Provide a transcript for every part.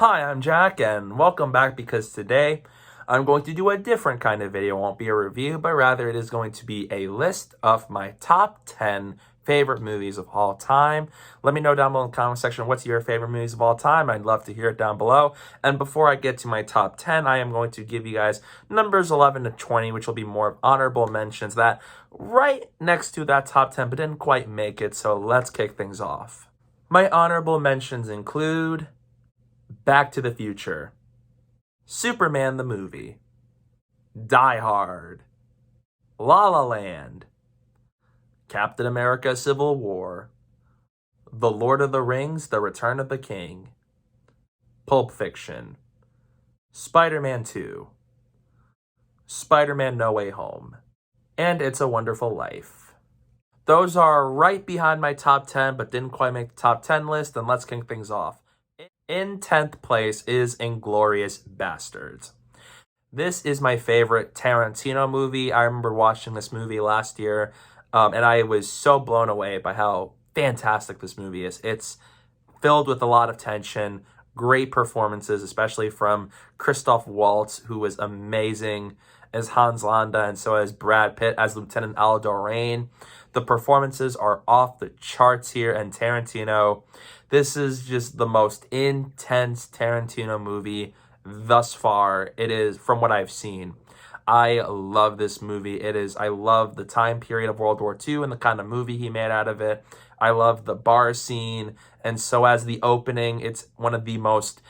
Hi, I'm Jack, and welcome back because today I'm going to do a different kind of video. It won't be a review, but rather it is going to be a list of my top 10 favorite movies of all time. Let me know down below in the comment section what's your favorite movies of all time. I'd love to hear it down below. And before I get to my top 10, I am going to give you guys numbers 11 to 20, which will be more of honorable mentions that right next to that top 10, but didn't quite make it. So let's kick things off. My honorable mentions include Back to the Future, Superman the Movie, Die Hard, La La Land, Captain America Civil War, The Lord of the Rings, The Return of the King, Pulp Fiction, Spider-Man 2, Spider-Man No Way Home, and It's a Wonderful Life. Those are right behind my top 10, but didn't quite make the top 10 list, and let's kick things off. In 10th place is Inglorious Bastards. This is my favorite Tarantino movie. I remember watching this movie last year, and I was so blown away by how fantastic this movie is. It's filled with a lot of tension, great performances, especially from Christoph Waltz, who was amazing as Hans Landa, and so as Brad Pitt as Lieutenant Aldo Rain. The performances are off the charts here, and Tarantino, this is just the most intense Tarantino movie thus far. It is, from what I've seen. I love this movie. I love the time period of World War II and the kind of movie he made out of it. I love the bar scene, and so as the opening, it's one of the most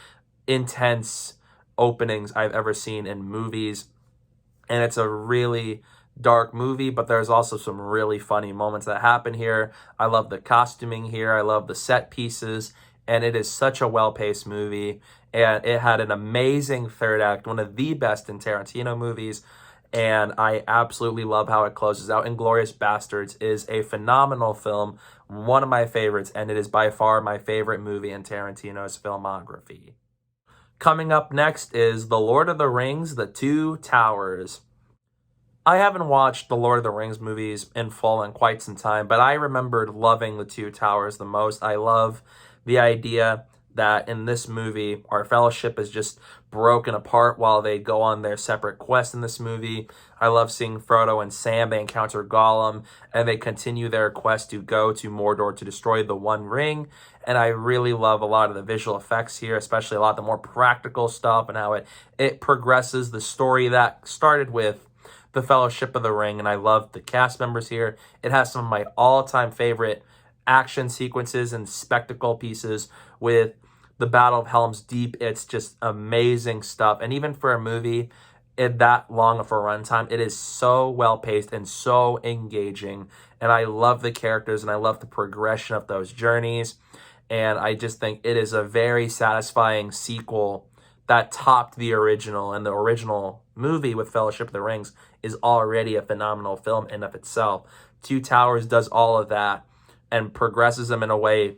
intense openings I've ever seen in movies. And it's a really dark movie, but there's also some really funny moments that happen here. I love the costuming here. I love the set pieces, and it is such a well-paced movie. And it had an amazing third act, one of the best in Tarantino movies, and I absolutely love how it closes out. Inglorious Bastards is a phenomenal film, one of my favorites, and it is by far my favorite movie in Tarantino's filmography. Coming up next is The Lord of the Rings, The Two Towers. I haven't watched the Lord of the Rings movies in full in quite some time, but I remembered loving The Two Towers the most. I love the idea that in this movie, our fellowship is just broken apart while they go on their separate quests in this movie. I love seeing Frodo and Sam. They encounter Gollum, and they continue their quest to go to Mordor to destroy the One Ring. And I really love a lot of the visual effects here, especially a lot of the more practical stuff and how it progresses the story that started with the Fellowship of the Ring. And I love the cast members here. It has some of my all-time favorite action sequences and spectacle pieces with the Battle of Helm's Deep. It's just amazing stuff. And even for a movie that long of a runtime, it is so well-paced and so engaging. And I love the characters, and I love the progression of those journeys. And I just think it is a very satisfying sequel that topped the original. And the original movie with Fellowship of the Rings is already a phenomenal film in of itself. Two Towers does all of that and progresses them in a way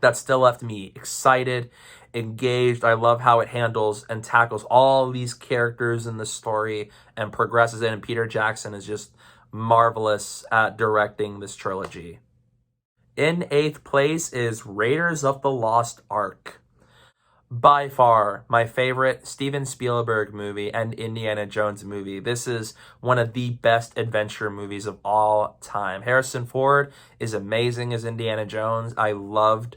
that still left me excited, engaged. I love how it handles and tackles all these characters in the story and progresses it. And Peter Jackson is just marvelous at directing this trilogy. In 8th place is Raiders of the Lost Ark. By far my favorite Steven Spielberg movie and Indiana Jones movie. This is one of the best adventure movies of all time. Harrison Ford is amazing as Indiana Jones. I loved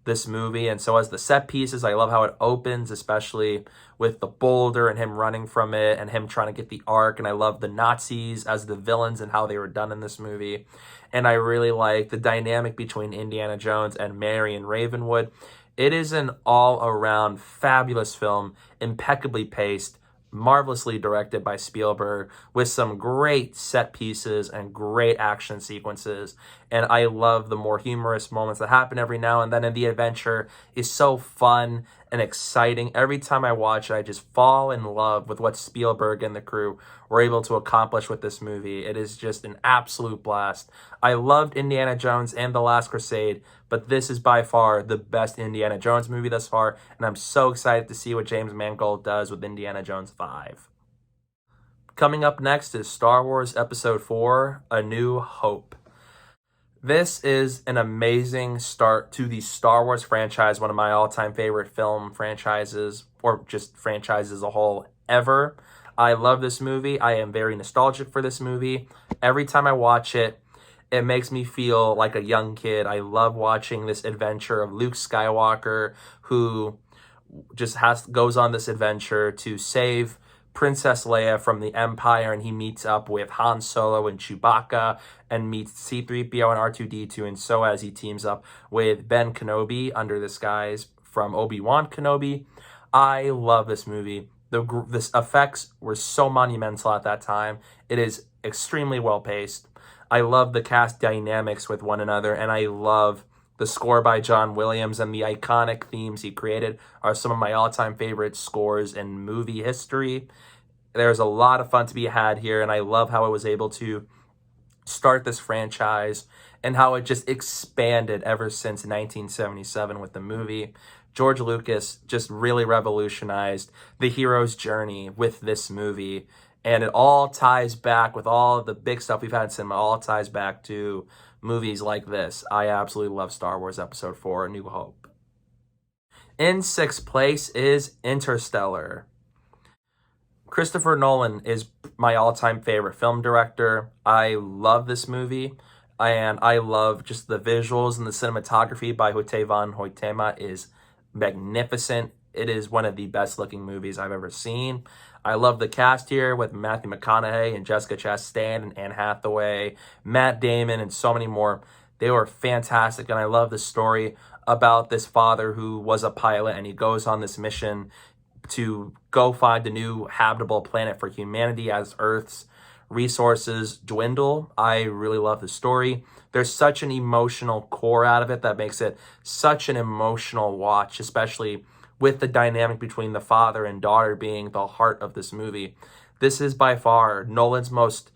this movie, and so as the set pieces, I love how it opens, especially with the boulder and him running from it and him trying to get the Ark. And I love the Nazis as the villains and how they were done in this movie. And I really like the dynamic between Indiana Jones and Marion Ravenwood. It is an all-around fabulous film, impeccably paced, marvelously directed by Spielberg, with some great set pieces and great action sequences. And I love the more humorous moments that happen every now and then. And the adventure is so fun and exciting. Every time I watch it, I just fall in love with what Spielberg and the crew were able to accomplish with this movie. It is just an absolute blast. I loved Indiana Jones and The Last Crusade, but this is by far the best Indiana Jones movie thus far, and I'm so excited to see what James Mangold does with Indiana Jones 5. Coming up next is Star Wars Episode 4, A New Hope. This is an amazing start to the Star Wars franchise, one of my all-time favorite film franchises, or just franchise as a whole ever. I love this movie. I am very nostalgic for this movie. Every time I watch it, it makes me feel like a young kid. I love watching this adventure of Luke Skywalker, who just goes on this adventure to save Princess Leia from the Empire, and he meets up with Han Solo and Chewbacca and meets C-3PO and R2-D2, and so as he teams up with Ben Kenobi under the skies from Obi-Wan Kenobi. I love this movie. The effects were so monumental at that time. It is extremely well paced. I love the cast dynamics with one another, and I love the score by John Williams, and the iconic themes he created are some of my all-time favorite scores in movie history. There's a lot of fun to be had here, and I love how it was able to start this franchise and how it just expanded ever since 1977 with the movie. George Lucas just really revolutionized the hero's journey with this movie, and it all ties back with all the big stuff we've had in cinema, all ties back to movies like this. I absolutely love Star Wars Episode 4, A New Hope. In sixth place is Interstellar. Christopher Nolan is my all-time favorite film director. I love this movie, and I love just the visuals, and the cinematography by Hoyte van Hoytema is magnificent. It is one of the best-looking movies I've ever seen. I love the cast here with Matthew McConaughey and Jessica Chastain and Anne Hathaway, Matt Damon, and so many more. They were fantastic, and I love the story about this father who was a pilot, and he goes on this mission to go find a new habitable planet for humanity as Earth's resources dwindle. I really love the story. There's such an emotional core out of it that makes it such an emotional watch, especially with the dynamic between the father and daughter being the heart of this movie. This is by far Nolan's most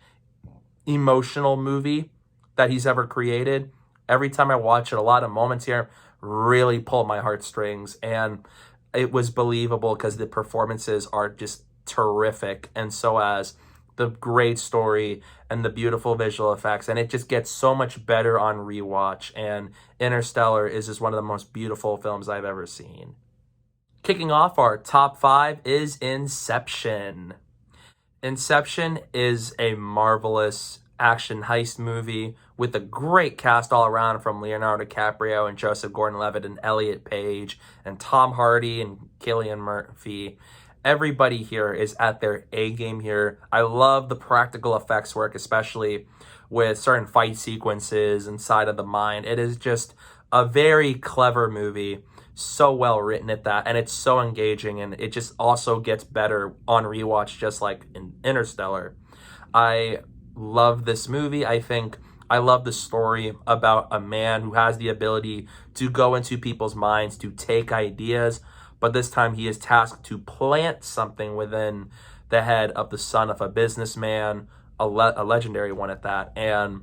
emotional movie that he's ever created. Every time I watch it, a lot of moments here really pull my heartstrings, and it was believable because the performances are just terrific, and so as the great story and the beautiful visual effects, and it just gets so much better on rewatch, and Interstellar is just one of the most beautiful films I've ever seen. Kicking off our top 5 is Inception. Inception is a marvelous action heist movie with a great cast all around, from Leonardo DiCaprio and Joseph Gordon-Levitt and Elliot Page and Tom Hardy and Cillian Murphy. Everybody here is at their A game here. I love the practical effects work, especially with certain fight sequences inside of the mine. It is just a very clever movie. So well written at that, and it's so engaging, and it just also gets better on rewatch, just like in Interstellar. I love this movie. I love the story about a man who has the ability to go into people's minds, to take ideas, but this time he is tasked to plant something within the head of the son of a businessman, a legendary one at that, and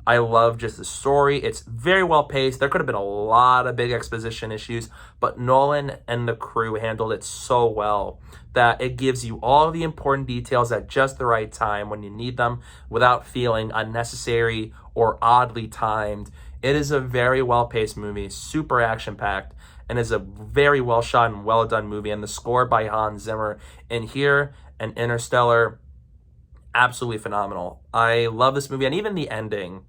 I love just the story. It's very well paced. There could have been a lot of big exposition issues, but Nolan and the crew handled it so well that it gives you all the important details at just the right time when you need them without feeling unnecessary or oddly timed. It is a very well paced movie, super action packed, and is a very well shot and well done movie. And the score by Hans Zimmer in here and Interstellar, absolutely phenomenal. I love this movie, and even the ending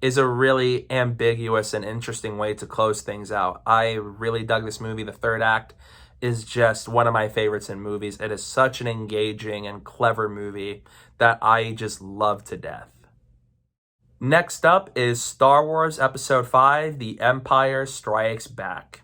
is a really ambiguous and interesting way to close things out. I really dug this movie. The third act is just one of my favorites in movies. It is such an engaging and clever movie that I just love to death. Next up is Star Wars Episode 5, The Empire Strikes Back.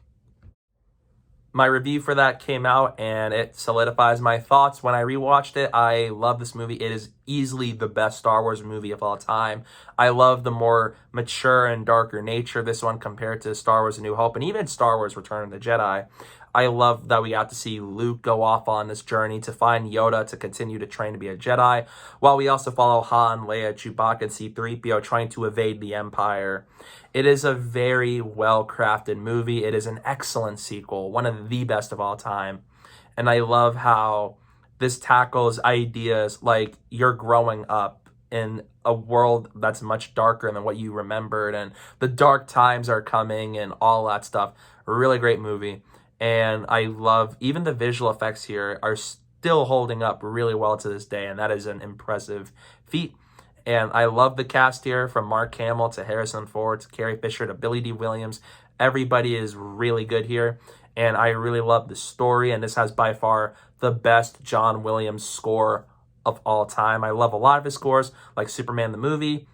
My review for that came out, and it solidifies my thoughts. When I rewatched it, I love this movie. It is easily the best Star Wars movie of all time. I love the more mature and darker nature of this one compared to Star Wars A New Hope and even Star Wars Return of the Jedi. I love that we got to see Luke go off on this journey to find Yoda to continue to train to be a Jedi, while we also follow Han, Leia, Chewbacca, and C-3PO trying to evade the Empire. It is a very well-crafted movie. It is an excellent sequel, one of the best of all time. And I love how this tackles ideas like you're growing up in a world that's much darker than what you remembered, and the dark times are coming and all that stuff. A really great movie. And I love, even the visual effects here are still holding up really well to this day, and that is an impressive feat. And I love the cast here, from Mark Hamill to Harrison Ford to Carrie Fisher to Billy D. Williams. Everybody is really good here, and I really love the story, and this has by far the best John Williams score of all time. I love a lot of his scores, like Superman the movie,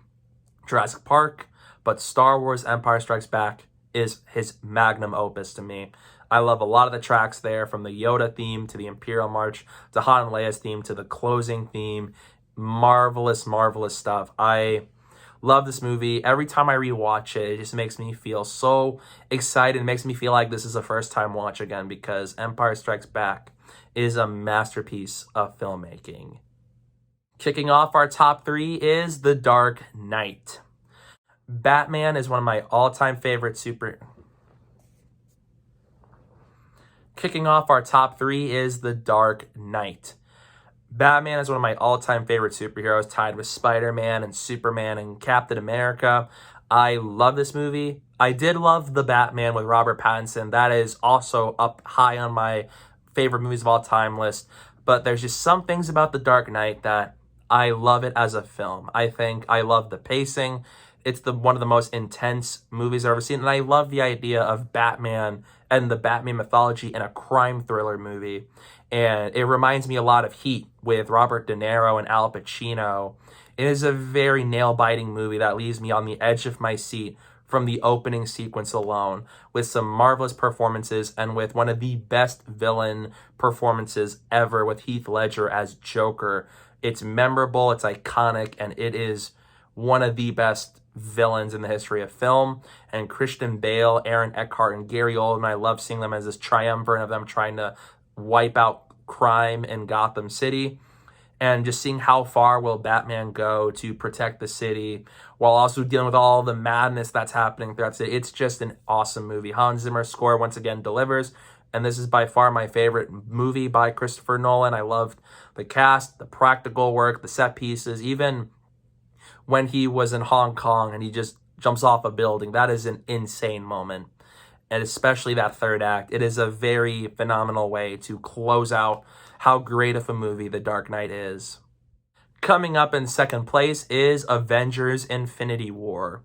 Jurassic Park, but Star Wars Empire Strikes Back is his magnum opus to me. I love a lot of the tracks there, from the Yoda theme to the Imperial March to Han and Leia's theme to the closing theme. Marvelous, marvelous stuff. I love this movie. Every time I rewatch it, it just makes me feel so excited. It makes me feel like this is a first-time watch again, because Empire Strikes Back is a masterpiece of filmmaking. Kicking off our top 3 is The Dark Knight. Batman is one of my all-time favorite Kicking off our top 3 is The Dark Knight. Batman is one of my all-time favorite superheroes, tied with Spider-Man and Superman and Captain America. I love this movie. I did love The Batman with Robert Pattinson. That is also up high on my favorite movies of all time list. But there's just some things about The Dark Knight that I love it as a film. I think I love the pacing. It's one of the most intense movies I've ever seen. And I love the idea of Batman and the Batman mythology in a crime thriller movie. And it reminds me a lot of Heat with Robert De Niro and Al Pacino. It is a very nail-biting movie that leaves me on the edge of my seat from the opening sequence alone, with some marvelous performances and with one of the best villain performances ever with Heath Ledger as Joker. It's memorable, it's iconic, and it is one of the best villains in the history of film. And Christian Bale, Aaron Eckhart, and Gary Oldman, I love seeing them as this triumvirate of them trying to wipe out crime in Gotham City, and just seeing how far will Batman go to protect the city while also dealing with all the madness that's happening throughout the city. It's just an awesome movie. Hans Zimmer's score once again delivers, and this is by far my favorite movie by Christopher Nolan. I loved the cast, the practical work, the set pieces, even when he was in Hong Kong and he just jumps off a building. That is an insane moment. And especially that third act. It is a very phenomenal way to close out how great of a movie The Dark Knight is. Coming up in second place is Avengers Infinity War.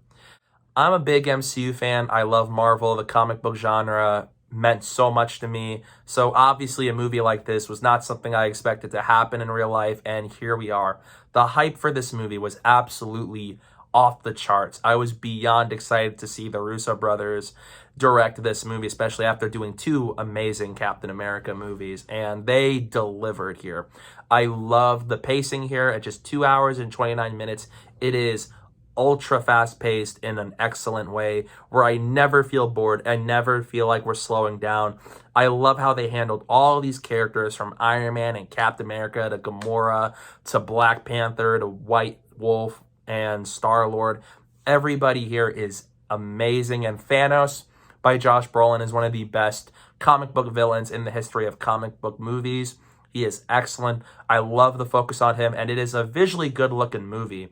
I'm a big MCU fan. I love Marvel. The comic book genre meant so much to me. So obviously a movie like this was not something I expected to happen in real life, and here we are. The hype for this movie was absolutely off the charts. I was beyond excited to see the Russo brothers direct this movie, especially after doing 2 amazing Captain America movies, and they delivered here. I love the pacing here at just 2 hours and 29 minutes. It is ultra fast-paced in an excellent way, where I never feel bored. I never feel like we're slowing down. I love how they handled all these characters, from Iron Man and Captain America to Gamora to Black Panther to White Wolf and Star-Lord. Everybody here is amazing, and Thanos by Josh Brolin is one of the best comic book villains in the history of comic book movies. He is excellent. I love the focus on him, and it is a visually good-looking movie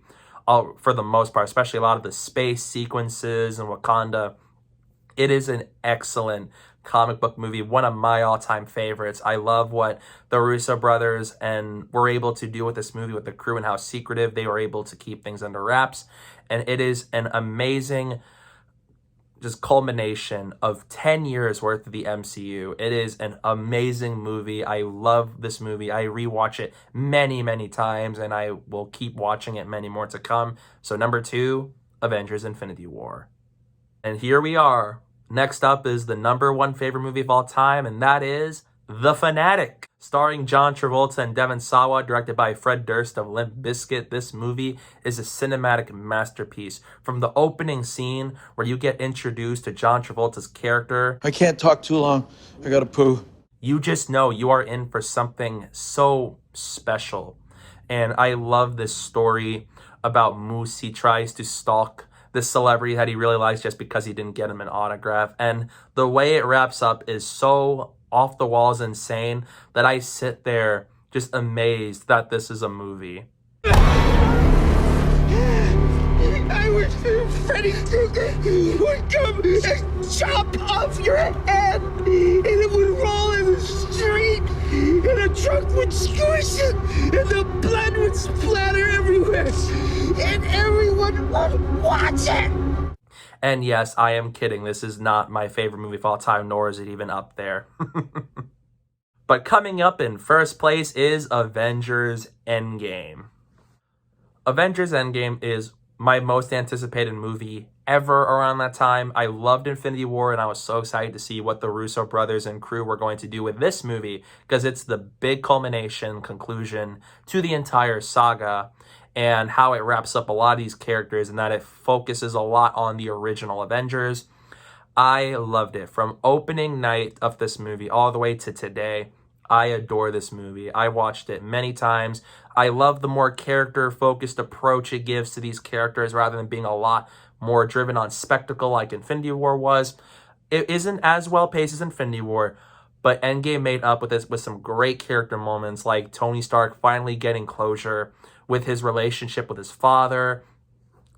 for the most part, especially a lot of the space sequences and Wakanda. It is an excellent comic book movie, one of my all-time favorites. I love what the Russo brothers were able to do with this movie with the crew and how secretive they were able to keep things under wraps. And it is an amazing just culmination of 10 years worth of the MCU. It is an amazing movie. I love this movie. I rewatch it many, many times, and I will keep watching it many more to come. So number 2, Avengers Infinity War. And here we are. Next up is the number 1 favorite movie of all time, and that is The Fanatic. Starring John Travolta and Devon Sawa, directed by Fred Durst of Limp Bizkit, this movie is a cinematic masterpiece. From the opening scene, where you get introduced to John Travolta's character, I can't talk too long. I gotta poo. You just know you are in for something so special. And I love this story about Moose. He tries to stalk this celebrity that he really likes just because he didn't get him an autograph. And the way it wraps up is so off the walls insane that I sit there just amazed that this is a movie. wish Freddy Krueger would come and chop off your head, and it would roll in the street, and a truck would squish it, and the blood would splatter everywhere, and everyone would watch it. And yes, I am kidding. This is not my favorite movie of all time, nor is it even up there. But coming up in first place is Avengers Endgame. Avengers Endgame is my most anticipated movie ever around that time. I loved Infinity War, and I was so excited to see what the Russo brothers and crew were going to do with this movie, because it's the big culmination, conclusion to the entire saga, and how it wraps up a lot of these characters, and that it focuses a lot on the original Avengers. I loved it. From opening night of this movie all the way to today, I adore this movie. I watched it many times. I love the more character-focused approach it gives to these characters rather than being a lot more driven on spectacle like Infinity War was. It isn't as well-paced as Infinity War, but Endgame made up with this with some great character moments, like Tony Stark finally getting closure with his relationship with his father,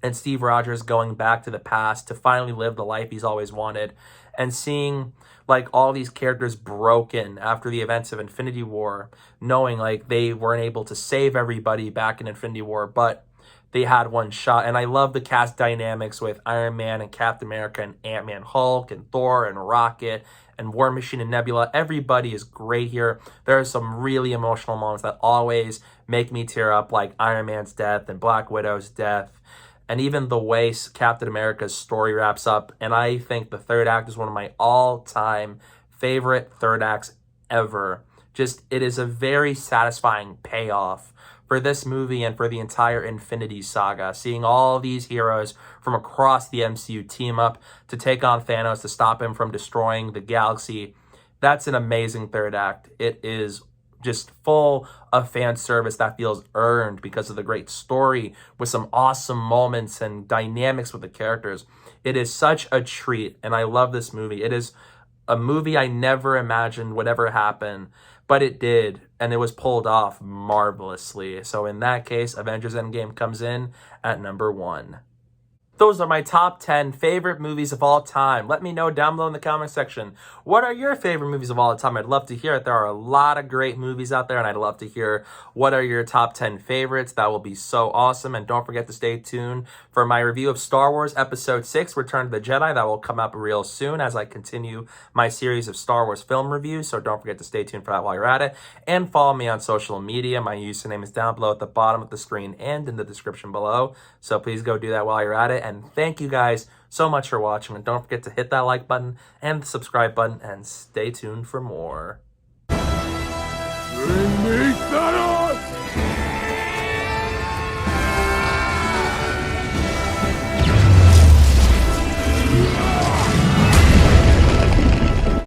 and Steve Rogers going back to the past to finally live the life he's always wanted, and seeing like all these characters broken after the events of Infinity War, knowing like they weren't able to save everybody back in Infinity War, but they had one shot. And I love the cast dynamics with Iron Man and Captain America and Ant-Man, Hulk and Thor and Rocket and War Machine and Nebula. Everybody is great here. There are some really emotional moments that always make me tear up, like Iron Man's death and Black Widow's death, and even the way Captain America's story wraps up. And I think the third act is one of my all-time favorite third acts ever. Just, it is a very satisfying payoff for this movie and for the entire Infinity Saga. Seeing all these heroes from across the MCU team up to take on Thanos to stop him from destroying the galaxy. That's an amazing third act. It is just full of fan service that feels earned because of the great story with some awesome moments and dynamics with the characters. It is such a treat, and I love this movie. It is a movie I never imagined would ever happen, but it did, and it was pulled off marvelously. So in that case, Avengers Endgame comes in at number 1. Those are my top 10 favorite movies of all time. Let me know down below in the comment section. What are your favorite movies of all time? I'd love to hear it. There are a lot of great movies out there, and I'd love to hear what are your top 10 favorites. That will be so awesome. And don't forget to stay tuned for my review of Star Wars Episode 6, Return of the Jedi. That will come up real soon as I continue my series of Star Wars film reviews. So don't forget to stay tuned for that while you're at it. And follow me on social media. My username is down below at the bottom of the screen and in the description below. So please go do that while you're at it. And thank you guys so much for watching, and don't forget to hit that like button and the subscribe button, and stay tuned for more. Bring me Thanos!